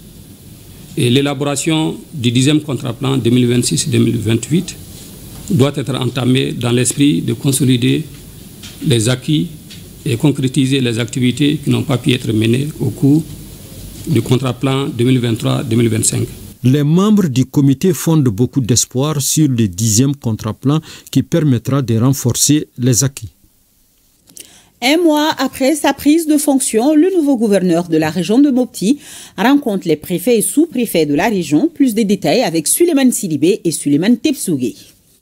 Et l'élaboration du 10e contrat-plan 2026-2028 doit être entamée dans l'esprit de consolider les acquis et concrétiser les activités qui n'ont pas pu être menées au cours du contrat-plan 2023-2025. Les membres du comité fondent beaucoup d'espoir sur le 10e contrat-plan qui permettra de renforcer les acquis. Un mois après sa prise de fonction, le nouveau gouverneur de la région de Mopti rencontre les préfets et sous-préfets de la région. Plus de détails avec Suleiman Sidibé et Suleiman Tepsougué.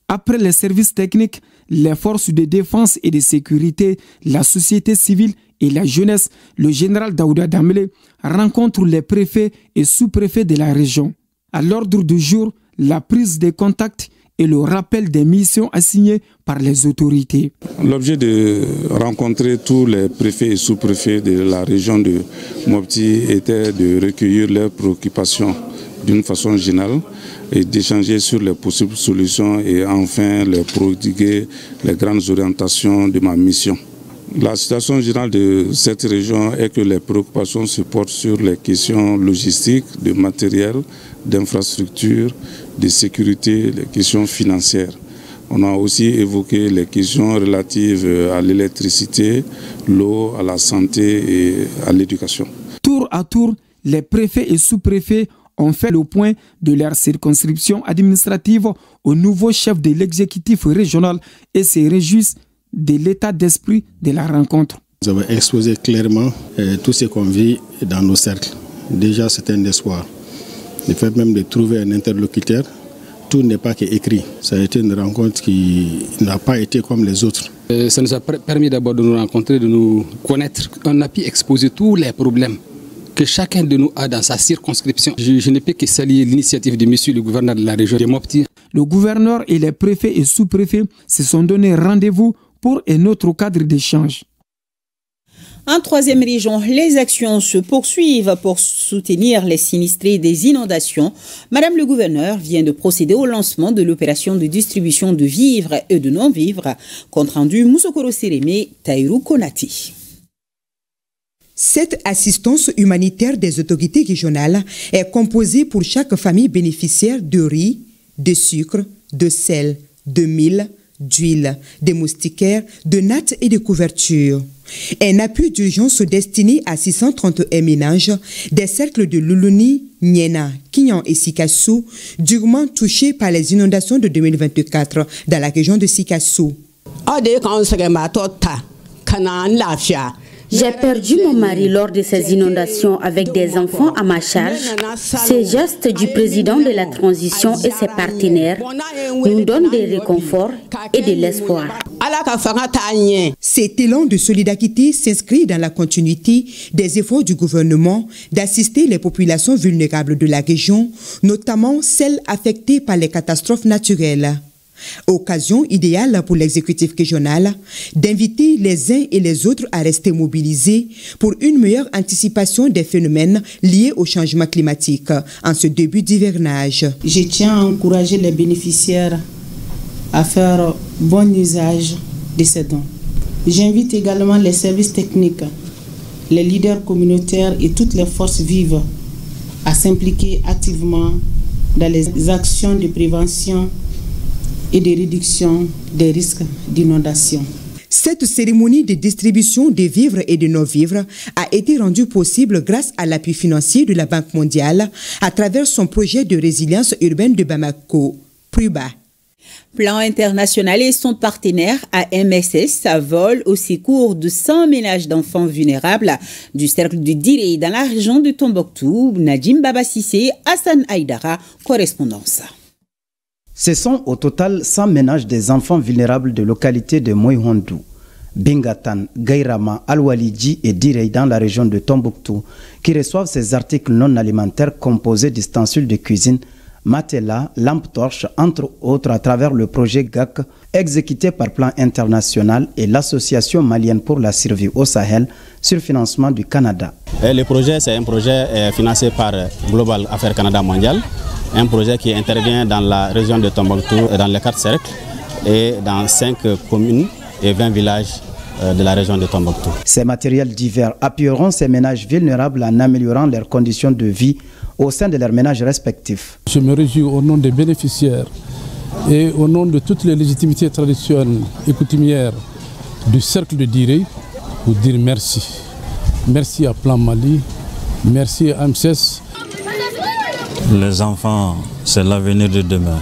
Après les services techniques, les forces de défense et de sécurité, la société civile et la jeunesse, le général Daouda Damele rencontre les préfets et sous-préfets de la région. À l'ordre du jour, la prise de contact et le rappel des missions assignées par les autorités. L'objet de rencontrer tous les préfets et sous-préfets de la région de Mopti était de recueillir leurs préoccupations d'une façon générale et d'échanger sur les possibles solutions et enfin leur prodiguer les grandes orientations de ma mission. La situation générale de cette région est que les préoccupations se portent sur les questions logistiques, de matériel, d'infrastructures, de sécurité, les questions financières. On a aussi évoqué les questions relatives à l'électricité, l'eau, à la santé et à l'éducation. Tour à tour, les préfets et sous-préfets ont fait le point de leur circonscription administrative au nouveau chef de l'exécutif régional et se réjouissent de l'état d'esprit de la rencontre. Nous avons exposé clairement tout ce qu'on vit dans nos cercles. Déjà, c'est un espoir. Le fait même de trouver un interlocuteur, tout n'est pas qu'écrit. Ça a été une rencontre qui n'a pas été comme les autres. Ça nous a permis d'abord de nous rencontrer, de nous connaître. On a pu exposer tous les problèmes que chacun de nous a dans sa circonscription. Je ne peux que saluer l'initiative de monsieur le gouverneur de la région de Mopti. Le gouverneur et les préfets et sous-préfets se sont donné rendez-vous pour un autre cadre d'échange. En troisième région, les actions se poursuivent pour soutenir les sinistrés des inondations. Madame le gouverneur vient de procéder au lancement de l'opération de distribution de vivres et de non-vivres. Compte rendu Moussokoro Sérémé, Taïrou Konati. Cette assistance humanitaire des autorités régionales est composée pour chaque famille bénéficiaire de riz, de sucre, de sel, de mil, d'huile, de moustiquaires, de nattes et de couvertures. Un appui d'urgence destiné à 631 ménages des cercles de Luluni, Niena, Kinyan et Sikassou, durement touchés par les inondations de 2024 dans la région de Sikassou. J'ai perdu mon mari lors de ces inondations avec des enfants à ma charge. Ces gestes du président de la transition et ses partenaires nous donnent des réconforts et de l'espoir. Cet élan de solidarité s'inscrit dans la continuité des efforts du gouvernement d'assister les populations vulnérables de la région, notamment celles affectées par les catastrophes naturelles. Occasion idéale pour l'exécutif régional d'inviter les uns et les autres à rester mobilisés pour une meilleure anticipation des phénomènes liés au changement climatique en ce début d'hivernage. Je tiens à encourager les bénéficiaires à faire bon usage de ces dons. J'invite également les services techniques, les leaders communautaires et toutes les forces vives à s'impliquer activement dans les actions de prévention et de réduction des risques d'inondation. Cette cérémonie de distribution des vivres et de non-vivres a été rendue possible grâce à l'appui financier de la Banque mondiale à travers son projet de résilience urbaine de Bamako, PRUBA. Plan international et son partenaire AMSS vole au secours de 100 ménages d'enfants vulnérables du cercle du Diré dans la région de Tombouctou. Nadim Baba Sissé, Hassan Aïdara, correspondance. Ce sont au total 100 ménages des enfants vulnérables de localités de Moihondou, Bingatan, Gairama, Al-Walidji et Direy dans la région de Tombouctou qui reçoivent ces articles non alimentaires composés d'ustensiles de cuisine, matelas, lampes torches, entre autres à travers le projet GAC exécuté par Plan International et l'Association malienne pour la survie au Sahel sur financement du Canada. Le projet, c'est un projet financé par Global Affaires Canada Mondial, un projet qui intervient dans la région de Tombouctou, dans les 4 cercles et dans 5 communes et 20 villages de la région de Tombouctou. Ces matériels divers appuieront ces ménages vulnérables en améliorant leurs conditions de vie au sein de leurs ménages respectifs. Je me réjouis au nom des bénéficiaires et au nom de toutes les légitimités traditionnelles et coutumières du cercle de Direy pour dire merci. Merci à Plan Mali, merci à AMSES. Les enfants, c'est l'avenir de demain.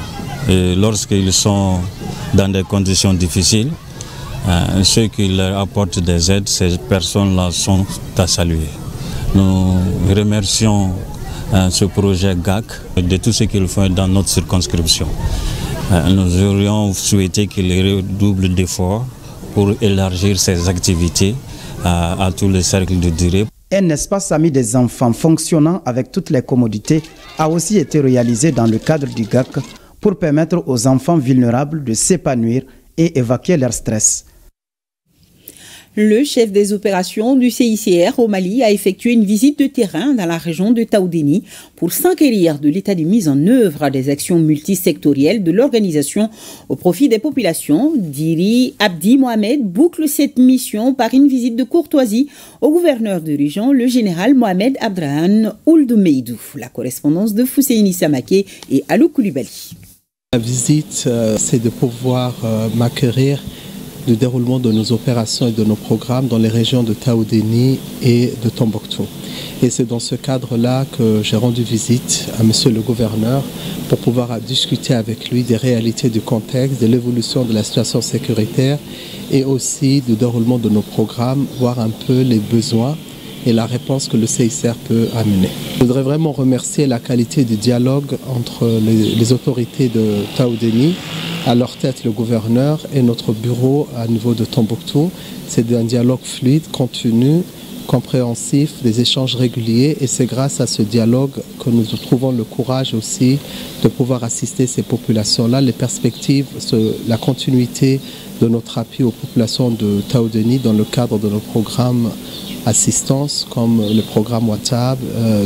Et lorsqu'ils sont dans des conditions difficiles, ceux qui leur apportent des aides, ces personnes-là sont à saluer. Nous remercions ce projet GAC de tout ce qu'ils font dans notre circonscription. Nous aurions souhaité qu'ils redoublent d'efforts pour élargir ces activités à tous les cercles de Direy. Un espace ami des enfants fonctionnant avec toutes les commodités a aussi été réalisé dans le cadre du GAC pour permettre aux enfants vulnérables de s'épanouir et évacuer leur stress. Le chef des opérations du CICR au Mali a effectué une visite de terrain dans la région de Taoudéni pour s'enquérir de l'état de mise en œuvre des actions multisectorielles de l'organisation au profit des populations. Diri Abdi Mohamed boucle cette mission par une visite de courtoisie au gouverneur de région, le général Mohamed Abdrahan Ould Meidou. La correspondance de Fousseini Samake et Alou Koulibaly. La visite, c'est de pouvoir m'acquérir du déroulement de nos opérations et de nos programmes dans les régions de Taoudéni et de Tombouctou. Et c'est dans ce cadre-là que j'ai rendu visite à monsieur le gouverneur pour pouvoir discuter avec lui des réalités du contexte, de l'évolution de la situation sécuritaire et aussi du déroulement de nos programmes, voir un peu les besoins et la réponse que le CICR peut amener. Je voudrais vraiment remercier la qualité du dialogue entre les autorités de Taoudéni, à leur tête le gouverneur et notre bureau à niveau de Tombouctou. C'est un dialogue fluide, continu, compréhensif, des échanges réguliers et c'est grâce à ce dialogue que nous trouvons le courage aussi de pouvoir assister ces populations-là. Les perspectives, la continuité de notre appui aux populations de Taoudéni dans le cadre de nos programmes assistance comme le programme WhatsApp,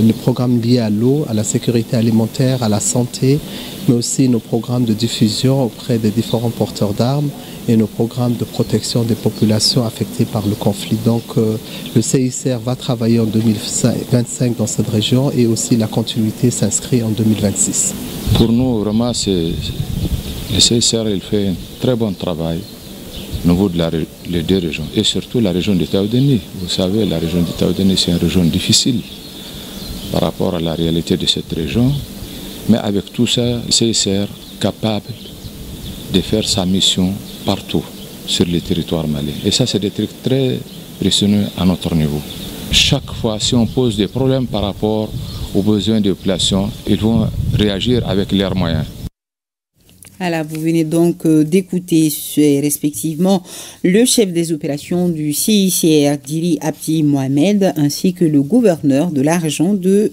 les programmes liés à l'eau, à la sécurité alimentaire, à la santé, mais aussi nos programmes de diffusion auprès des différents porteurs d'armes et nos programmes de protection des populations affectées par le conflit. Donc le CICR va travailler en 2025 dans cette région et aussi la continuité s'inscrit en 2026. Pour nous, vraiment, le CICR il fait un très bon travail au niveau de les 2 régions et surtout la région de Taoudéni. Vous savez, la région de Taoudéni, c'est une région difficile par rapport à la réalité de cette région. Mais avec tout ça, le CICR est capable de faire sa mission partout sur le territoire malien. Et ça, c'est des trucs très précieux à notre niveau. Chaque fois, si on pose des problèmes par rapport aux besoins des populations, ils vont réagir avec leurs moyens. Voilà, vous venez donc d'écouter respectivement le chef des opérations du CICR, Diri Abdi Mohamed, ainsi que le gouverneur de la région de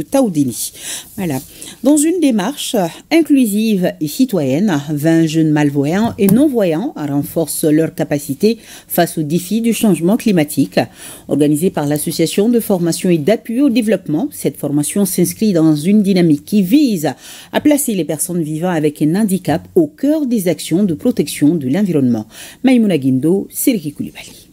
Taoudéni. Voilà. Dans une démarche inclusive et citoyenne, 20 jeunes malvoyants et non-voyants renforcent leurs capacités face aux défis du changement climatique. Organisée par l'Association de formation et d'appui au développement, cette formation s'inscrit dans une dynamique qui vise à placer les personnes vivant avec un handicap au cœur des actions de protection de l'environnement. Maïmouna Guindo, Siriki Koulibaly.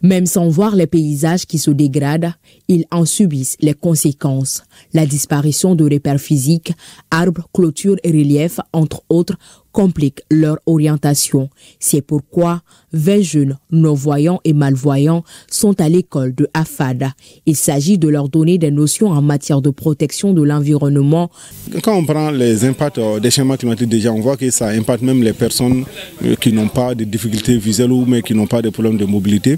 Même sans voir les paysages qui se dégradent, ils en subissent les conséquences. La disparition de repères physiques, arbres, clôtures et reliefs, entre autres, compliquent leur orientation. C'est pourquoi 20 jeunes non-voyants et malvoyants sont à l'école de AFAD. Il s'agit de leur donner des notions en matière de protection de l'environnement. Quand on prend les impacts des changements climatiques, déjà on voit que ça impacte même les personnes qui n'ont pas de difficultés visuelles ou mais qui n'ont pas de problèmes de mobilité.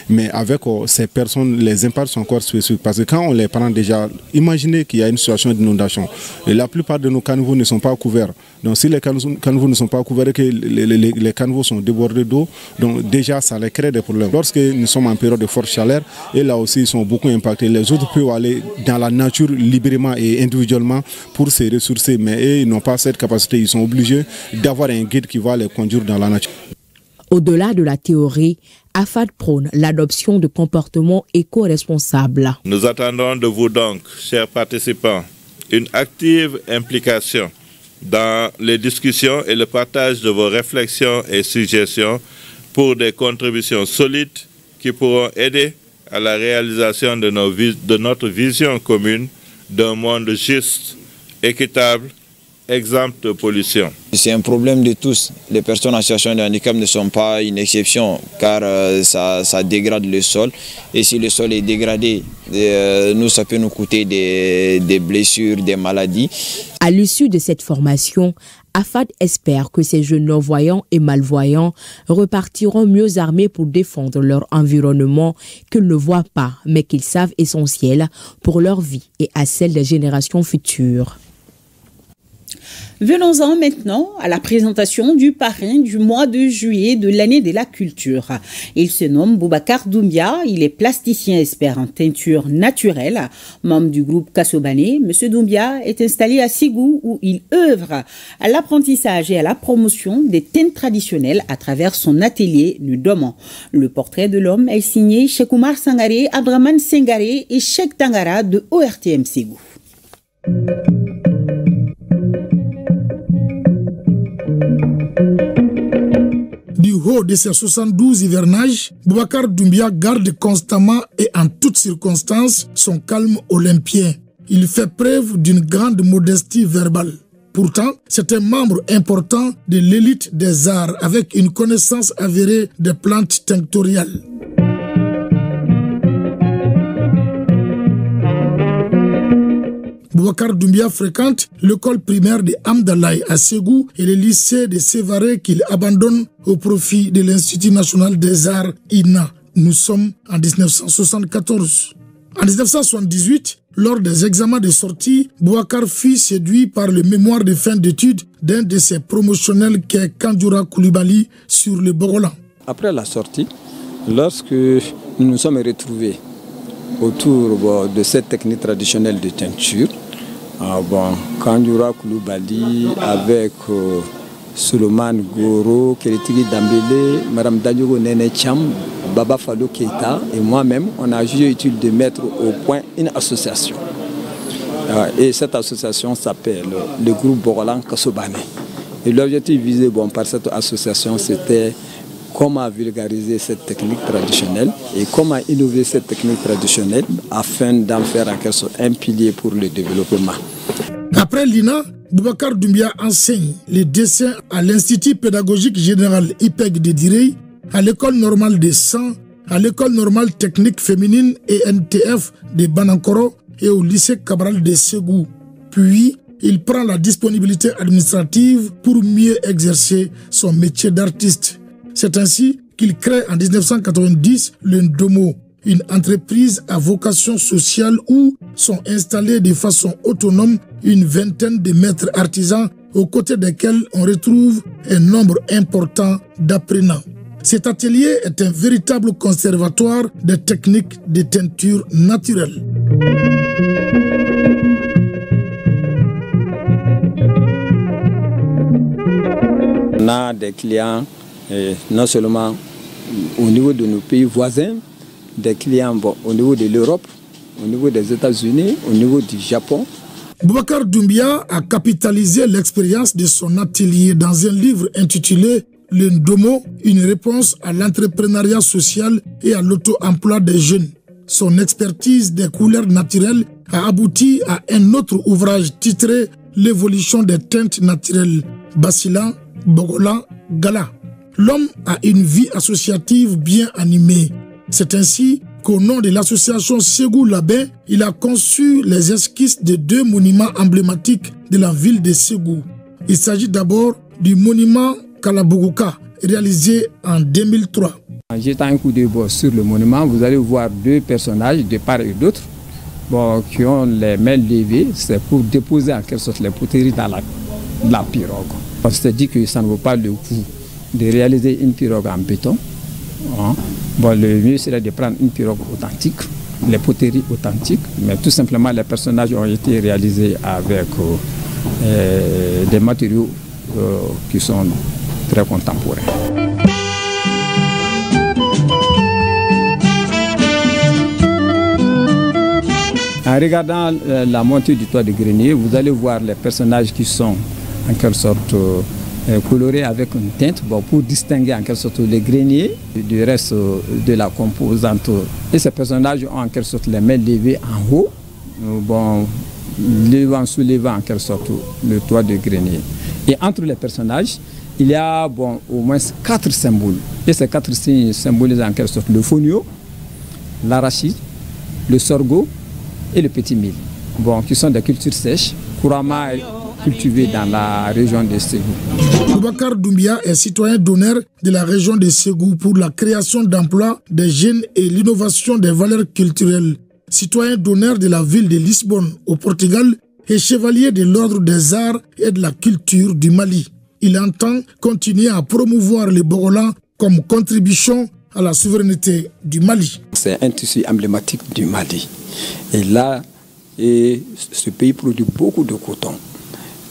Mais avec ces personnes, les impacts sont encore spécifiques. Parce que quand on les prend déjà, imaginez qu'il y a une situation d'inondation. Et la plupart de nos caniveaux ne sont pas couverts. Donc si les caniveaux ne sont pas couverts et que les caniveaux sont débordés d'eau, donc déjà ça les crée des problèmes. Lorsque nous sommes en période de forte chaleur, et là aussi ils sont beaucoup impactés. Les autres peuvent aller dans la nature librement et individuellement pour se ressourcer, mais eux, ils n'ont pas cette capacité. Ils sont obligés d'avoir un guide qui va les conduire dans la nature. Au-delà de la théorie, AFAD prône l'adoption de comportements éco-responsables. Nous attendons de vous donc, chers participants, une active implication dans les discussions et le partage de vos réflexions et suggestions pour des contributions solides qui pourront aider à la réalisation de notre vision commune d'un monde juste, équitable, exempt de pollution. C'est un problème de tous. Les personnes en situation de handicap ne sont pas une exception car ça dégrade le sol. Et si le sol est dégradé, ça peut nous coûter des blessures, des maladies. À l'issue de cette formation, AFAD espère que ces jeunes non-voyants et malvoyants repartiront mieux armés pour défendre leur environnement qu'ils ne voient pas, mais qu'ils savent essentiel pour leur vie et à celle des générations futures. Venons-en maintenant à la présentation du parrain du mois de juillet de l'année de la culture. Il se nomme Boubacar Doumbia, il est plasticien expert en teinture naturelle. Membre du groupe Kassobane, M. Doumbia est installé à Ségou où il œuvre à l'apprentissage et à la promotion des teintes traditionnelles à travers son atelier Nudoman. Le portrait de l'homme est signé Cheikh Oumar Sangaré, Abdraman Sengaré et Cheikh Tangara de ORTM Ségou. Du haut de ses 72 hivernages, Boubacar Doumbia garde constamment et en toutes circonstances son calme olympien. Il fait preuve d'une grande modestie verbale. Pourtant, c'est un membre important de l'élite des arts avec une connaissance avérée des plantes tinctoriales. Boubacar Doumbia fréquente l'école primaire de Amdalaï à Ségou et le lycée de Sévaré qu'il abandonne au profit de l'Institut national des arts INA. Nous sommes en 1974. En 1978, lors des examens de sortie, Boubacar fut séduit par le mémoire de fin d'études d'un de ses promotionnels qui est Kandjoura Koulibaly sur le Bogolan. Après la sortie, lorsque nous nous sommes retrouvés autour de cette technique traditionnelle de teinture, Kandjoura Koulibaly avec Suleiman Goro, Kérétiri Dambélé, Mme Danyogo Nene Cham, Baba Fallou Keita et moi-même, on a jugé utile de mettre au point une association. Et cette association s'appelle le groupe Bogolan Kassobane. Et l'objectif visé par cette association, c'était comment vulgariser cette technique traditionnelle et comment innover cette technique traditionnelle afin d'en faire en quelque sorte un pilier pour le développement. Après l'INA, Boubacar Doumbia enseigne les dessins à l'Institut pédagogique général IPEG de Direy, à l'école normale de San, à l'école normale technique féminine ENTF de Banankoro et au lycée Cabral de Ségou. Puis, il prend la disponibilité administrative pour mieux exercer son métier d'artiste. C'est ainsi qu'il crée en 1990 le Ndomo, une entreprise à vocation sociale où sont installés de façon autonome une vingtaine de maîtres artisans aux côtés desquels on retrouve un nombre important d'apprenants. Cet atelier est un véritable conservatoire des techniques de teinture naturelle. On a des clients non seulement au niveau de nos pays voisins, des clients au niveau de l'Europe, au niveau des États-Unis, au niveau du Japon. Boubacar Doumbia a capitalisé l'expérience de son atelier dans un livre intitulé « Le Ndomo, une réponse à l'entrepreneuriat social et à l'auto-emploi des jeunes ». Son expertise des couleurs naturelles a abouti à un autre ouvrage titré « L'évolution des teintes naturelles ». Bassilan, Bogolan Gala. L'homme a une vie associative bien animée. C'est ainsi qu'au nom de l'association Ségou Labin, il a conçu les esquisses de 2 monuments emblématiques de la ville de Ségou. Il s'agit d'abord du monument Kalabougouka, réalisé en 2003. En jetant un coup d'œil sur le monument, vous allez voir 2 personnages de part et d'autre qui ont les mains levées. C'est pour déposer en quelque sorte les poteries dans la pirogue. On s'est dit que ça ne vaut pas le coup de réaliser une pirogue en béton. Le mieux serait de prendre une pirogue authentique, les poteries authentiques, mais tout simplement les personnages ont été réalisés avec des matériaux qui sont très contemporains. En regardant la montée du toit de grenier, vous allez voir les personnages qui sont en quelque sorte colorés avec une teinte pour distinguer en quelque sorte les greniers du reste de la composante. Et ces personnages ont en quelque sorte les mains levées en haut, soulevant en quelque sorte le toit de grenier. Et entre les personnages, il y a au moins 4 symboles. Et ces 4 signes symbolisent en quelque sorte le fonio, l'arachide, le sorgho et le petit mil, qui sont des cultures sèches, couramment cultivées dans la région de Ségou. Boubacar Doumbia est citoyen d'honneur de la région de Ségou pour la création d'emplois des jeunes et l'innovation des valeurs culturelles. Citoyen d'honneur de la ville de Lisbonne au Portugal et chevalier de l'ordre des arts et de la culture du Mali. Il entend continuer à promouvoir les Bogolans comme contribution à la souveraineté du Mali. C'est un tissu emblématique du Mali. Et là, ce pays produit beaucoup de coton.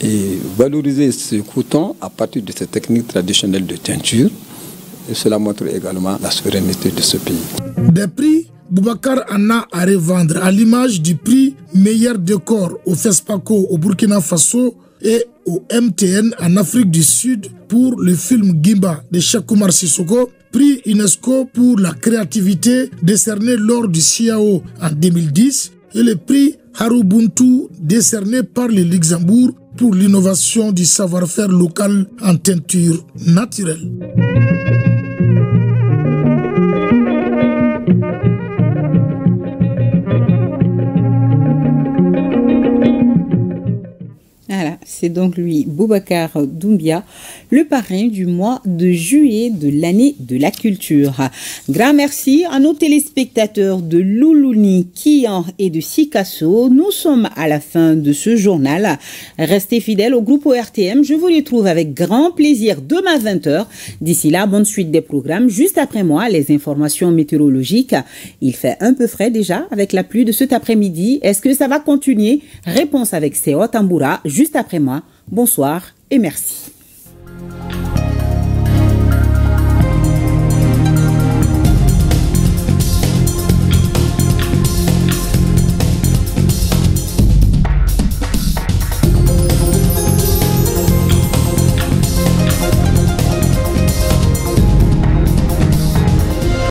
Et valoriser ce coton à partir de ces techniques traditionnelles de teinture, et cela montre également la souveraineté de ce pays. Des prix, Boubacar en a à revendre, à l'image du prix meilleur décor au FESPACO au Burkina Faso et au MTN en Afrique du Sud pour le film Gimba de Cheikh Oumar Sissoko, prix UNESCO pour la créativité décerné lors du CIAO en 2010 et le prix Harubuntu décerné par le Luxembourg pour l'innovation du savoir-faire local en teinture naturelle. Voilà, c'est donc lui, Boubacar Doumbia, le parrain du mois de juillet de l'année de la culture. Grand merci à nos téléspectateurs de Loulouni, Kian et de Sikasso. Nous sommes à la fin de ce journal. Restez fidèles au groupe ORTM. Je vous retrouve avec grand plaisir demain 20h. D'ici là, bonne suite des programmes. Juste après moi, les informations météorologiques. Il fait un peu frais déjà avec la pluie de cet après-midi. Est-ce que ça va continuer? Réponse avec Séo Tamboura juste après moi. Bonsoir et merci.